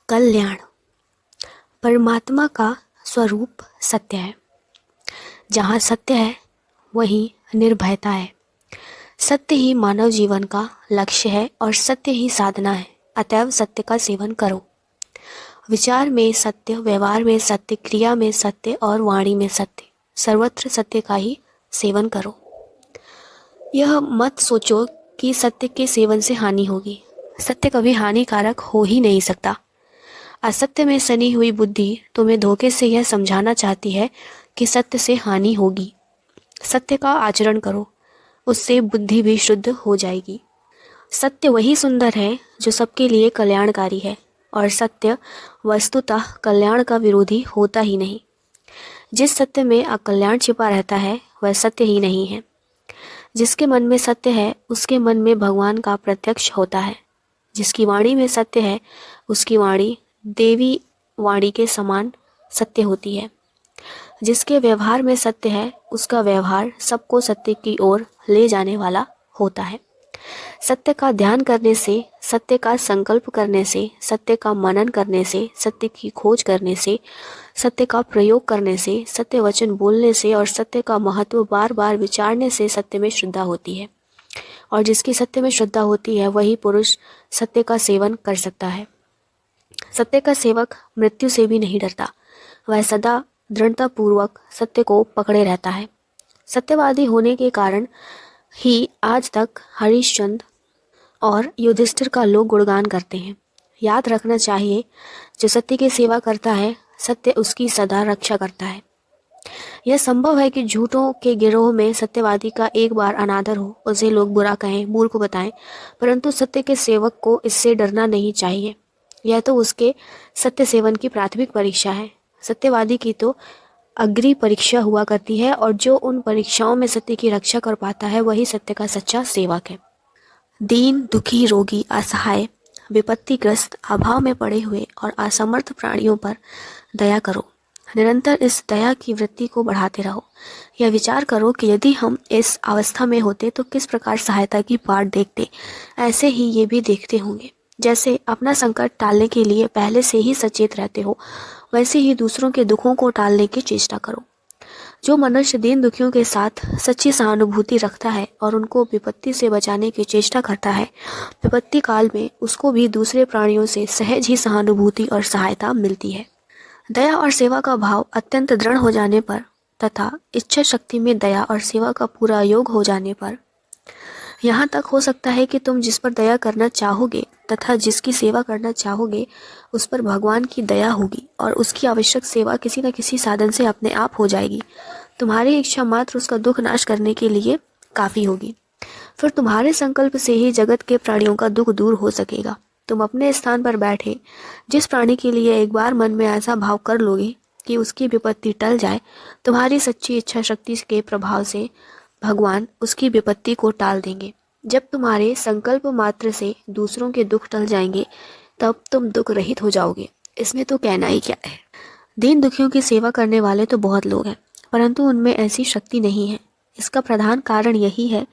कल्याण। परमात्मा का स्वरूप सत्य है। जहाँ सत्य है वहीं निर्भयता है। सत्य ही मानव जीवन का लक्ष्य है और सत्य ही साधना है। अतएव सत्य का सेवन करो। विचार में सत्य, व्यवहार में सत्य, क्रिया में सत्य और वाणी में सत्य, सर्वत्र सत्य का ही सेवन करो। यह मत सोचो कि सत्य के सेवन से हानि होगी। सत्य कभी हानिकारक हो ही नहीं सकता। असत्य में सनी हुई बुद्धि तुम्हें धोखे से यह समझाना चाहती है कि सत्य से हानि होगी। सत्य का आचरण करो, उससे बुद्धि भी शुद्ध हो जाएगी। सत्य वही सुंदर है जो सबके लिए कल्याणकारी है, और सत्य वस्तुतः कल्याण का विरोधी होता ही नहीं। जिस सत्य में अकल्याण छिपा रहता है वह सत्य ही नहीं है। जिसके मन में सत्य है उसके मन में भगवान का प्रत्यक्ष होता है। जिसकी वाणी में सत्य है उसकी वाणी देवी वाणी के समान सत्य होती है। जिसके व्यवहार में सत्य है उसका व्यवहार सबको सत्य की ओर ले जाने वाला होता है। सत्य का ध्यान करने से, सत्य का संकल्प करने से, सत्य का मनन करने से, सत्य की खोज करने से, सत्य का प्रयोग करने से, सत्य वचन बोलने से और सत्य का महत्व बार बार विचारने से सत्य में श्रद्धा होती है। और जिसकी सत्य में श्रद्धा होती है वही पुरुष सत्य का सेवन कर सकता है। सत्य का सेवक मृत्यु से भी नहीं डरता। वह सदा दृढ़ता पूर्वक सत्य को पकड़े रहता है। सत्यवादी होने के कारण ही आज तक हरिश्चंद्र और युधिष्ठिर का लोग गुणगान करते हैं। याद रखना चाहिए, जो सत्य की सेवा करता है सत्य उसकी सदा रक्षा करता है। यह संभव है कि झूठों के गिरोह में सत्यवादी का एक बार अनादर हो, उसे लोग बुरा कहें, मूर्ख बताएं, परंतु सत्य के सेवक को इससे डरना नहीं चाहिए। यह तो उसके सत्य सेवन की प्राथमिक परीक्षा है। सत्यवादी की तो अग्नि परीक्षा हुआ करती है, और जो उन परीक्षाओं में सत्य की रक्षा कर पाता है वही सत्य का सच्चा सेवक है। दीन, दुखी, रोगी, असहाय, विपत्तिग्रस्त, अभाव में पड़े हुए और असमर्थ प्राणियों पर दया करो। निरंतर इस दया की वृत्ति को बढ़ाते रहो। यह विचार करो कि यदि हम इस अवस्था में होते तो किस प्रकार सहायता की बाट देखते। ऐसे ही ये भी देखते होंगे। जैसे अपना संकट टालने के लिए पहले से ही सचेत रहते हो, वैसे ही दूसरों के दुखों को टालने की चेष्टा करो। जो मनुष्य दीन दुखियों के साथ सच्ची सहानुभूति रखता है और उनको विपत्ति से बचाने की चेष्टा करता है, विपत्ति काल में उसको भी दूसरे प्राणियों से सहज ही सहानुभूति और सहायता मिलती है। दया और सेवा का भाव अत्यंत दृढ़ हो जाने पर तथा इच्छा शक्ति में दया और सेवा का पूरा योग हो जाने पर यहाँ तक हो सकता है कि तुम जिस पर दया करना चाहोगे तथा जिसकी सेवा करना चाहोगे उस पर भगवान की दया होगी और उसकी आवश्यक सेवा किसी न किसी साधन से अपने आप हो जाएगी। तुम्हारी इच्छा मात्र उसका दुख नाश करने के लिए काफ़ी होगी। फिर तुम्हारे संकल्प से ही जगत के प्राणियों का दुख दूर हो सकेगा। तुम अपने स्थान पर बैठे जिस प्राणी के लिए एक बार मन में ऐसा भाव कर लोगे कि उसकी विपत्ति टल जाए, तुम्हारी सच्ची इच्छा शक्ति के प्रभाव से भगवान उसकी विपत्ति को टाल देंगे। जब तुम्हारे संकल्प मात्र से दूसरों के दुख टल जाएंगे तब तुम दुख रहित हो जाओगे। इसमें तो कहना ही क्या है। दीन दुखियों की सेवा करने वाले तो बहुत लोग हैं, परंतु उनमें ऐसी शक्ति नहीं है। इसका प्रधान कारण यही है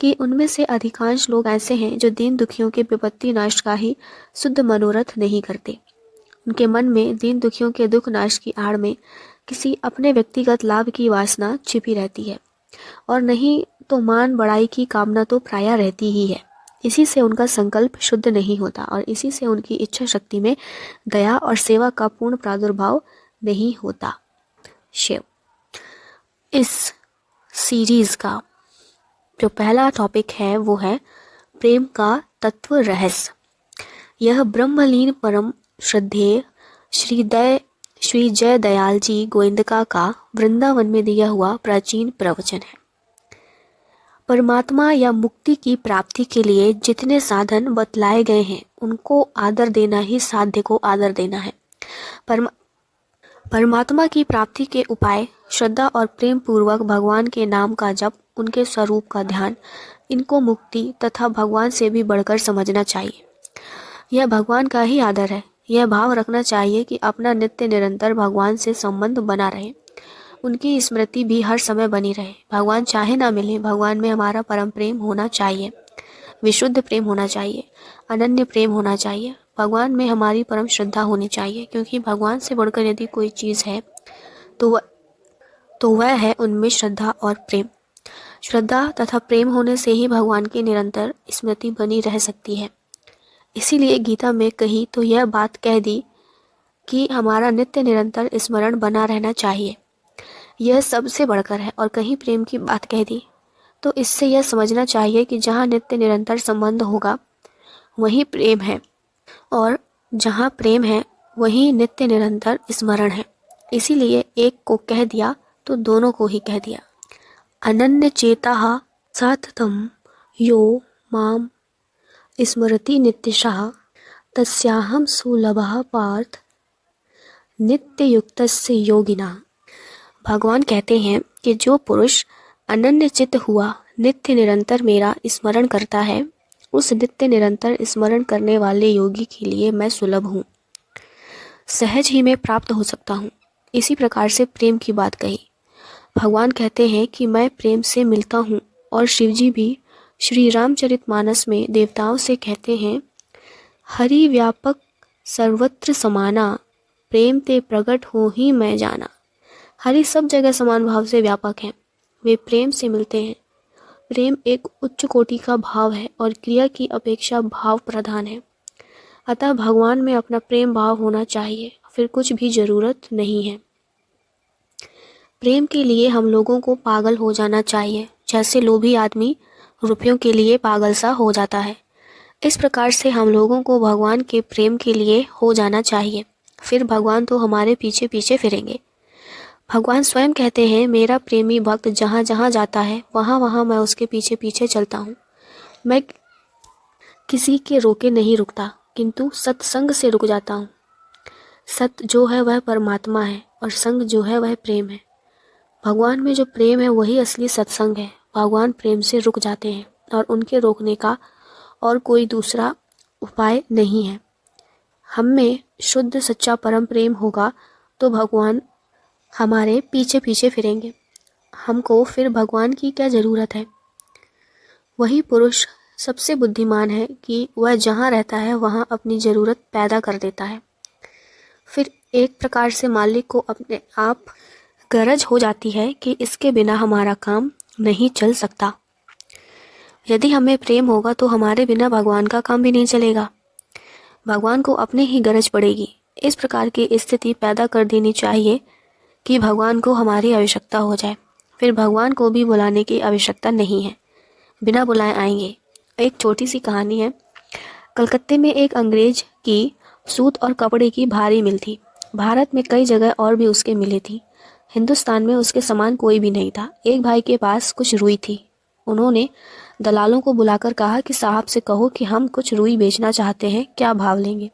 कि उनमें से अधिकांश लोग ऐसे हैं जो दीन दुखियों के विपत्ति नाश का ही शुद्ध मनोरथ नहीं करते। उनके मन में दीन दुखियों के दुख नाश की आड़ में किसी अपने व्यक्तिगत लाभ की वासना छिपी रहती है, और नहीं तो मान बढ़ाई की कामना तो प्रायः रहती ही है। इसी से उनका संकल्प शुद्ध नहीं होता और इसी से उनकी इच्छा शक्ति में दया और सेवा का पूर्ण प्रादुर्भाव नहीं होता। शिव। इस सीरीज का जो पहला टॉपिक है वो है प्रेम का तत्व रहस्य। यह ब्रह्मलीन परम श्रद्धेय श्री जय दयाल जी गोविंदका का वृंदावन में दिया हुआ प्राचीन प्रवचन है। परमात्मा या मुक्ति की प्राप्ति के लिए जितने साधन बतलाए गए हैं उनको आदर देना ही साध्य को आदर देना है। परमात्मा की प्राप्ति के उपाय श्रद्धा और प्रेम पूर्वक भगवान के नाम का जप, उनके स्वरूप का ध्यान, इनको मुक्ति तथा भगवान से भी बढ़कर समझना चाहिए। यह भगवान का ही आदर है। यह भाव रखना चाहिए कि अपना नित्य निरंतर भगवान से संबंध बना रहे, उनकी स्मृति भी हर समय बनी रहे। भगवान चाहे ना मिले, भगवान में हमारा परम प्रेम होना चाहिए, विशुद्ध प्रेम होना चाहिए, अनन्य प्रेम होना चाहिए। भगवान में हमारी परम श्रद्धा होनी चाहिए, क्योंकि भगवान से बढ़कर यदि कोई चीज़ है तो वह है उनमें श्रद्धा और प्रेम। श्रद्धा तथा प्रेम होने से ही भगवान की निरंतर स्मृति बनी रह सकती है। इसीलिए गीता में कही तो यह बात कह दी कि हमारा नित्य निरंतर स्मरण बना रहना चाहिए, यह सबसे बढ़कर है। और कहीं प्रेम की बात कह दी तो इससे यह समझना चाहिए कि जहाँ नित्य निरंतर संबंध होगा वहीं प्रेम है, और जहाँ प्रेम है वहीं नित्य निरंतर स्मरण है। इसीलिए एक को कह दिया तो दोनों को ही कह दिया। अनन्य चेताः सततं यो माम स्मरति नित्यशः तस्याहं सुलभः पार्थ नित्ययुक्तस्य योगिना। भगवान कहते हैं कि जो पुरुष अनन्य चित्त हुआ नित्य निरंतर मेरा स्मरण करता है, उस नित्य निरंतर स्मरण करने वाले योगी के लिए मैं सुलभ हूँ, सहज ही मैं प्राप्त हो सकता हूँ। इसी प्रकार से प्रेम की बात कही। भगवान कहते हैं कि मैं प्रेम से मिलता हूँ, और शिवजी भी श्री रामचरितमानस में देवताओं से कहते हैं, हरि व्यापक सर्वत्र समाना, प्रेम ते प्रकट हो ही मैं जाना। हरि सब जगह समान भाव से व्यापक हैं, वे प्रेम से मिलते हैं। प्रेम एक उच्च कोटि का भाव है और क्रिया की अपेक्षा भाव प्रधान है। अतः भगवान में अपना प्रेम भाव होना चाहिए, फिर कुछ भी जरूरत नहीं है। प्रेम के लिए हम लोगों को पागल हो जाना चाहिए, जैसे लोभी आदमी रुपयों के लिए पागल सा हो जाता है। इस प्रकार से हम लोगों को भगवान के प्रेम के लिए हो जाना चाहिए, फिर भगवान तो हमारे पीछे पीछे फिरेंगे। भगवान स्वयं कहते हैं, मेरा प्रेमी भक्त जहाँ जहाँ जाता है वहाँ वहाँ मैं उसके पीछे पीछे चलता हूँ। मैं किसी के रोके नहीं रुकता, किंतु सत्संग से रुक जाता हूँ। सत्य जो है वह परमात्मा है, और संग जो है वह प्रेम है। भगवान में जो प्रेम है वही असली सत्संग है। भगवान प्रेम से रुक जाते हैं, और उनके रोकने का और कोई दूसरा उपाय नहीं है। हम में शुद्ध सच्चा परम प्रेम होगा तो भगवान हमारे पीछे पीछे फिरेंगे। हमको फिर भगवान की क्या ज़रूरत है। वही पुरुष सबसे बुद्धिमान है कि वह जहाँ रहता है वहाँ अपनी ज़रूरत पैदा कर देता है। फिर एक प्रकार से मालिक को अपने आप गरज हो जाती है कि इसके बिना हमारा काम नहीं चल सकता। यदि हमें प्रेम होगा तो हमारे बिना भगवान का काम भी नहीं चलेगा। भगवान को अपने ही गरज पड़ेगी। इस प्रकार की स्थिति पैदा कर देनी चाहिए कि भगवान को हमारी आवश्यकता हो जाए। फिर भगवान को भी बुलाने की आवश्यकता नहीं है, बिना बुलाए आएंगे। एक छोटी सी कहानी है। कलकत्ते में एक अंग्रेज की सूत और कपड़े की भारी मिल थी। भारत में कई जगह और भी उसके मिलें थी। हिंदुस्तान में उसके समान कोई भी नहीं था। एक भाई के पास कुछ रुई थी। उन्होंने दलालों को बुलाकर कहा कि साहब से कहो कि हम कुछ रुई बेचना चाहते हैं, क्या भाव लेंगे।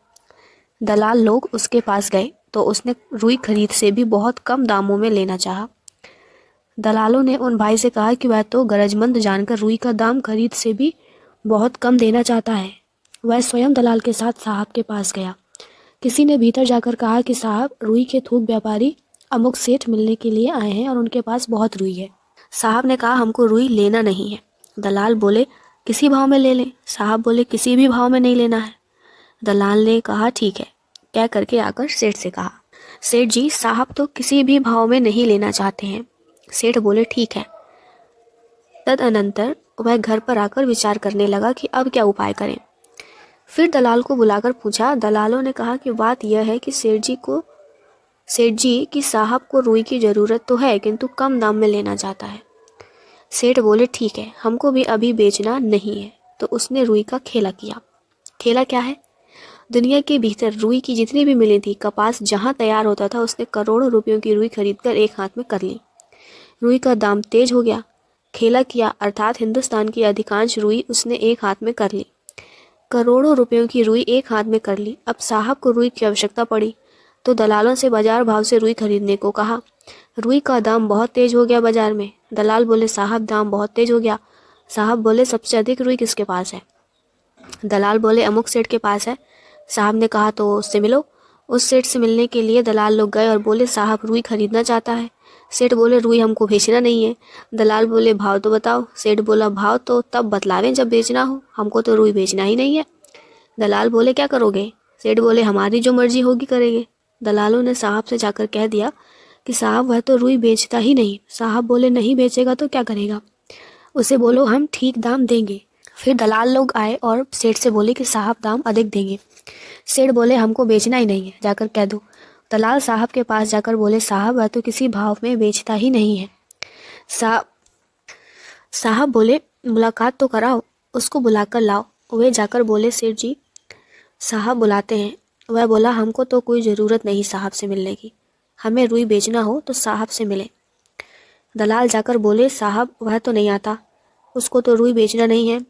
दलाल लोग उसके पास गए तो उसने रुई खरीद से भी बहुत कम दामों में लेना चाहा। दलालों ने उन भाई से कहा कि वह तो गरजमंद जानकर रुई का दाम खरीद से भी बहुत कम देना चाहता है। वह स्वयं दलाल के साथ साहब के पास गया। किसी ने भीतर जाकर कहा कि साहब, रुई के थोक व्यापारी अमुक सेठ मिलने के लिए आए हैं और उनके पास बहुत रुई है। साहब ने कहा, हमको रुई लेना नहीं है। दलाल बोले, किसी भाव में ले लें। साहब बोले, किसी भी भाव में नहीं लेना है। दलाल ने कहा, ठीक है। कह करके आकर सेठ से कहा, सेठ जी, साहब तो किसी भी भाव में नहीं लेना चाहते हैं। सेठ बोले, ठीक है। तदनंतर वह घर पर आकर विचार करने लगा कि अब क्या उपाय करें। फिर दलाल को बुलाकर पूछा। दलालों ने कहा कि बात यह है कि सेठ जी की साहब को रुई की ज़रूरत तो है, किंतु कम दाम में लेना चाहता है। सेठ बोले, ठीक है, हमको भी अभी बेचना नहीं है। तो उसने रुई का खेला किया। खेला क्या है? दुनिया के भीतर रुई की जितनी भी मिलें थी, कपास जहाँ तैयार होता था, उसने करोड़ों रुपयों की रुई खरीदकर एक हाथ में कर ली। रुई का दाम तेज हो गया। खेला किया अर्थात हिंदुस्तान की अधिकांश रुई उसने एक हाथ में कर ली। करोड़ों रुपयों की रुई एक हाथ में कर ली। अब साहब को रुई की आवश्यकता पड़ी तो दलालों से बाजार भाव से रुई खरीदने को कहा। रुई का दाम बहुत तेज हो गया बाजार में। दलाल बोले, साहब, दाम बहुत तेज हो गया। साहब बोले, सबसे अधिक रुई किसके पास है? दलाल बोले, अमुक सेठ के पास है। साहब ने कहा, तो उससे मिलो। उस सेठ से मिलने के लिए दलाल लोग गए और बोले, साहब रुई खरीदना चाहता है। सेठ बोले, रुई हमको बेचना नहीं है। दलाल बोले, भाव तो बताओ। सेठ बोला, भाव तो तब बतलावें जब बेचना हो, हमको तो रुई बेचना ही नहीं है। दलाल बोले, क्या करोगे? सेठ बोले हमारी जो मर्जी होगी करेंगे। दलालों ने साहब से जाकर कह दिया कि साहब वह तो रुई बेचता ही नहीं। साहब बोले नहीं बेचेगा तो क्या करेगा, उसे बोलो हम ठीक दाम देंगे। फिर दलाल लोग आए और सेठ से बोले कि साहब दाम अधिक देंगे। सेठ बोले हमको बेचना ही नहीं है, जाकर कह दो। दलाल साहब के पास जाकर बोले साहब वह तो किसी भाव में बेचता ही नहीं है। साहब बोले मुलाकात तो कराओ, उसको बुलाकर लाओ। वे जाकर बोले सेठ जी साहब बुलाते हैं। वह बोला हमको तो कोई ज़रूरत नहीं साहब से मिलने की, हमें रुई बेचना हो तो साहब से मिले। दलाल जाकर बोले साहब वह तो नहीं आता, उसको तो रुई बेचना नहीं है।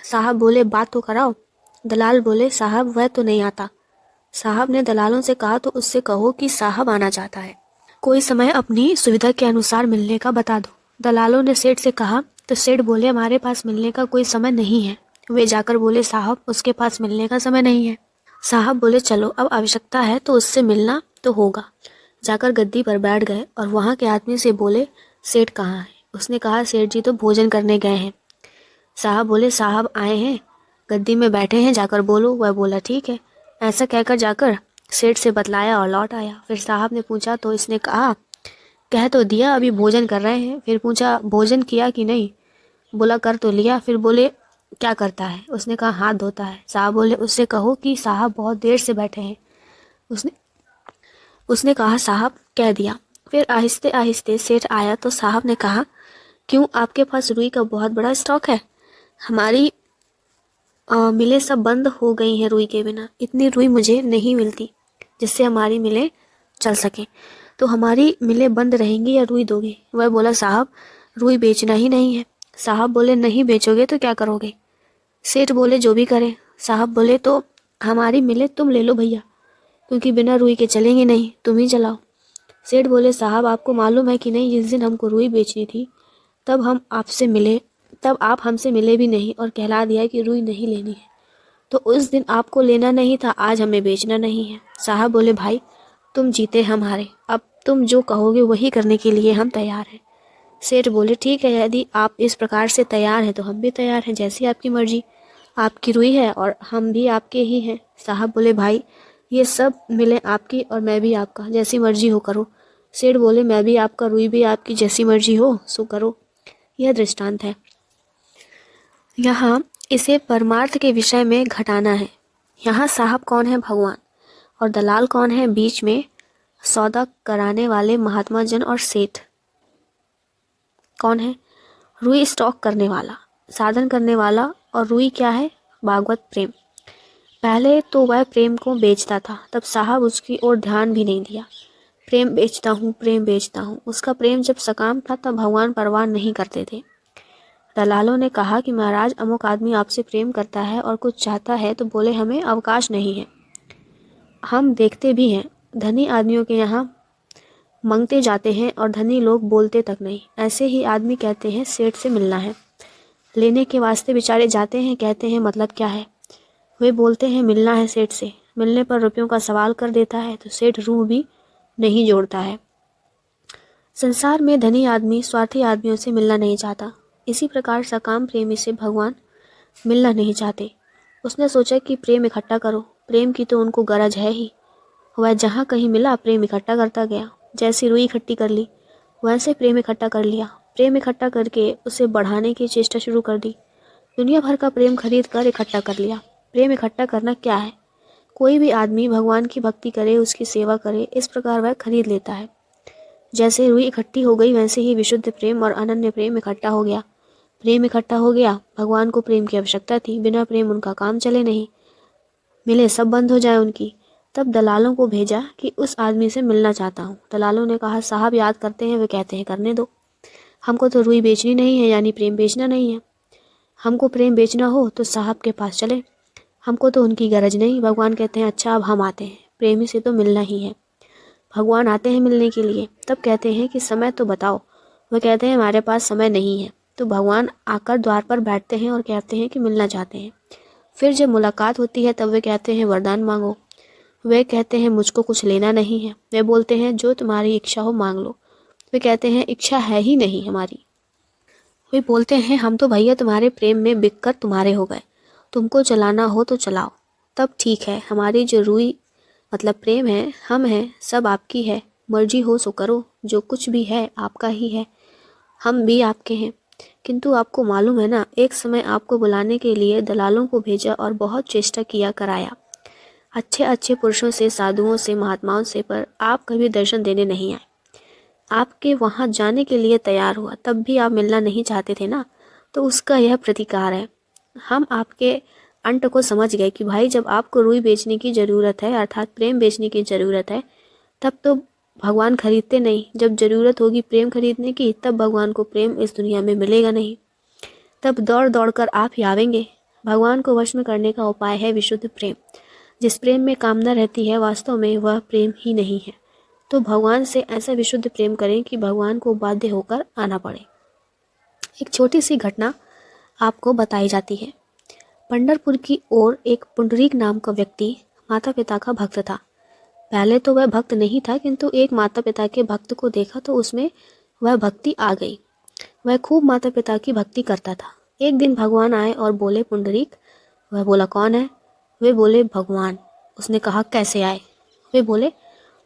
साहब बोले बात तो कराओ। दलाल बोले साहब वह तो नहीं आता। साहब ने दलालों से कहा तो उससे कहो कि साहब आना चाहता है, कोई समय अपनी सुविधा के अनुसार मिलने का बता दो। दलालों ने सेठ से कहा तो सेठ बोले हमारे पास मिलने का कोई समय नहीं है। वे जाकर बोले साहब उसके पास मिलने का समय नहीं है। साहब बोले चलो अब आवश्यकता है तो उससे मिलना तो होगा। जाकर गद्दी पर बैठ गए और वहाँ के आदमी से बोले सेठ कहाँ है। उसने कहा सेठ जी तो भोजन करने गए हैं। साहब बोले साहब आए हैं, गद्दी में बैठे हैं, जाकर बोलो। वह बोला ठीक है। ऐसा कहकर जाकर सेठ से बतलाया और लौट आया। फिर साहब ने पूछा तो इसने कहा कह तो दिया अभी भोजन कर रहे हैं। फिर पूछा भोजन किया कि नहीं, बोला कर तो लिया। फिर बोले क्या करता है, उसने कहा हाथ धोता है। साहब बोले उससे कहो कि साहब बहुत देर से बैठे हैं। उसने कहा साहब कह दिया। फिर आहिस्ते आहिस्ते सेठ आया तो साहब ने कहा क्यों आपके पास रुई का बहुत बड़ा स्टॉक है, हमारी मिलें सब बंद हो गई हैं रुई के बिना, इतनी रुई मुझे नहीं मिलती जिससे हमारी मिलें चल सकें, तो हमारी मिलें बंद रहेंगी या रुई दोगे। वह बोला साहब रुई बेचना ही नहीं है। साहब बोले नहीं बेचोगे तो क्या करोगे। सेठ बोले जो भी करें। साहब बोले तो हमारी मिलें तुम ले लो भैया, क्योंकि बिना रुई के चलेंगे नहीं, तुम ही चलाओ। सेठ बोले साहब आपको मालूम है कि नहीं, जिस दिन हमको रुई बेचनी थी तब आप हमसे मिले भी नहीं और कहला दिया कि रुई नहीं लेनी है, तो उस दिन आपको लेना नहीं था, आज हमें बेचना नहीं है। साहब बोले भाई तुम जीते हम हारे, अब तुम जो कहोगे वही करने के लिए हम तैयार हैं। सेठ बोले ठीक है, यदि आप इस प्रकार से तैयार हैं तो हम भी तैयार हैं, जैसी आपकी मर्जी, आपकी रुई है और हम भी आपके ही हैं। साहब बोले भाई ये सब मिले आपकी और मैं भी आपका, जैसी मर्जी हो करो। सेठ बोले मैं भी आपका, रुई भी आपकी, जैसी मर्जी हो सो करो। यह दृष्टांत है। यहाँ इसे परमार्थ के विषय में घटाना है। यहाँ साहब कौन है, भगवान, और दलाल कौन है, बीच में सौदा कराने वाले महात्मा जन, और सेठ कौन है, रुई स्टॉक करने वाला, साधन करने वाला। और रुई क्या है, भागवत प्रेम। पहले तो वह प्रेम को बेचता था, तब साहब उसकी ओर ध्यान भी नहीं दिया। प्रेम बेचता हूँ। उसका प्रेम जब सकाम था तब भगवान परवाह नहीं करते थे। दलालों ने कहा कि महाराज अमुक आदमी आपसे प्रेम करता है और कुछ चाहता है, तो बोले हमें अवकाश नहीं है। हम देखते भी हैं धनी आदमियों के यहाँ मांगते जाते हैं और धनी लोग बोलते तक नहीं। ऐसे ही आदमी कहते हैं सेठ से मिलना है, लेने के वास्ते बेचारे जाते हैं, कहते हैं मतलब क्या है, वे बोलते हैं मिलना है सेठ से। मिलने पर रुपयों का सवाल कर देता है तो सेठ रूह भी नहीं जोड़ता है। संसार में धनी आदमी स्वार्थी आदमियों से मिलना नहीं चाहता। इसी प्रकार सकाम प्रेमी से भगवान मिलना नहीं चाहते। उसने सोचा कि प्रेम इकट्ठा करो, प्रेम की तो उनको गरज है ही। वह जहाँ कहीं मिला प्रेम इकट्ठा करता गया। जैसी रुई इकट्ठी कर ली वैसे प्रेम इकट्ठा कर लिया। प्रेम इकट्ठा करके उसे बढ़ाने की चेष्टा शुरू कर दी। दुनिया भर का प्रेम खरीद कर इकट्ठा कर लिया। प्रेम इकट्ठा करना क्या है, कोई भी आदमी भगवान की भक्ति करे, उसकी सेवा करे, इस प्रकार वह खरीद लेता है। जैसे रुई इकट्ठी हो गई वैसे ही विशुद्ध प्रेम और अनन्य प्रेम इकट्ठा हो गया। प्रेम इकट्ठा हो गया। भगवान को प्रेम की आवश्यकता थी, बिना प्रेम उनका काम चले नहीं, मिले सब बंद हो जाए उनकी। तब दलालों को भेजा कि उस आदमी से मिलना चाहता हूँ। दलालों ने कहा साहब याद करते हैं, वे कहते हैं करने दो, हमको तो रुई बेचनी नहीं है, यानी प्रेम बेचना नहीं है। हमको प्रेम बेचना हो तो साहब के पास चले, हमको तो उनकी गरज नहीं। भगवान कहते हैं अच्छा अब हम आते हैं, प्रेमी से तो मिलना ही है। भगवान आते हैं मिलने के लिए, तब कहते हैं कि समय तो बताओ। वह कहते हैं हमारे पास समय नहीं है। तो भगवान आकर द्वार पर बैठते हैं और कहते हैं कि मिलना चाहते हैं। फिर जब मुलाकात होती है तब वे कहते हैं वरदान मांगो। वे कहते हैं मुझको कुछ लेना नहीं है। वे बोलते हैं जो तुम्हारी इच्छा हो मांग लो। वे कहते हैं इच्छा है ही नहीं हमारी। वे बोलते हैं हम तो भैया तुम्हारे प्रेम में बिक कर तुम्हारे हो गए, तुमको चलाना हो तो चलाओ। तब ठीक है, हमारी जो रूई मतलब प्रेम है, हम हैं, सब आपकी है, मर्जी हो सो करो, जो कुछ भी है आपका ही है, हम भी आपके हैं। किंतु आपको मालूम है ना, एक समय आपको बुलाने के लिए दलालों को भेजा और बहुत चेष्टा किया कराया, अच्छे अच्छे पुरुषों से, साधुओं से, महात्माओं से, पर आप कभी दर्शन देने नहीं आए। आपके वहाँ जाने के लिए तैयार हुआ, तब भी आप मिलना नहीं चाहते थे ना, तो उसका यह प्रतिकार है। हम आपके अंत को समझ गए कि भाई, जब आपको रुई बेचने की ज़रूरत है, अर्थात प्रेम बेचने की ज़रूरत है, तब तो भगवान खरीदते नहीं। जब ज़रूरत होगी प्रेम खरीदने की, तब भगवान को प्रेम इस दुनिया में मिलेगा नहीं, तब दौड़ दौड़ कर आप ही आवेंगे। भगवान को वश में करने का उपाय है विशुद्ध प्रेम। जिस प्रेम में कामना रहती है, वास्तव में वह प्रेम ही नहीं है। तो भगवान से ऐसा विशुद्ध प्रेम करें कि भगवान को बाध्य होकर आना पड़े। एक छोटी सी घटना आपको बताई जाती है। पंढरपुर की ओर एक पुंडरीक नाम का व्यक्ति माता पिता का भक्त था। पहले तो वह भक्त नहीं था, किंतु एक माता पिता के भक्त को देखा तो उसमें वह भक्ति आ गई। वह खूब माता पिता की भक्ति करता था। एक दिन भगवान आए और बोले, पुंडरीक। वह बोला, कौन है? वे बोले, भगवान। उसने कहा, कैसे आए? वे बोले,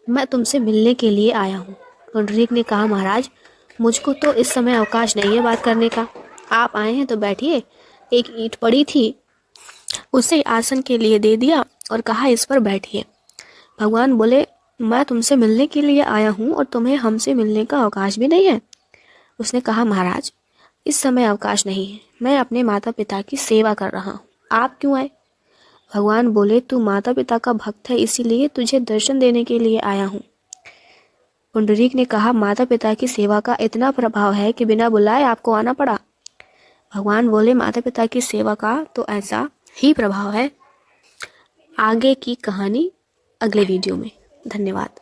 मैं तुमसे मिलने के लिए आया हूँ। पुंडरीक ने कहा, महाराज, मुझको तो इस समय अवकाश नहीं है बात करने का। आप आए हैं तो बैठिए। एक ईंट पड़ी थी, उसे आसन के लिए दे दिया और कहा, इस पर बैठिए। भगवान बोले, मैं तुमसे मिलने के लिए आया हूँ और तुम्हें हमसे मिलने का अवकाश भी नहीं है। उसने कहा, महाराज, इस समय अवकाश नहीं है, मैं अपने माता पिता की सेवा कर रहा हूँ। आप क्यों आए? भगवान बोले, तू माता पिता का भक्त है, इसीलिए तुझे दर्शन देने के लिए आया हूँ। पुंडरीक ने कहा, माता पिता की सेवा का इतना प्रभाव है कि बिना बुलाए आपको आना पड़ा। भगवान बोले, माता पिता की सेवा का तो ऐसा ही प्रभाव है। आगे की कहानी अगले वीडियो में। धन्यवाद।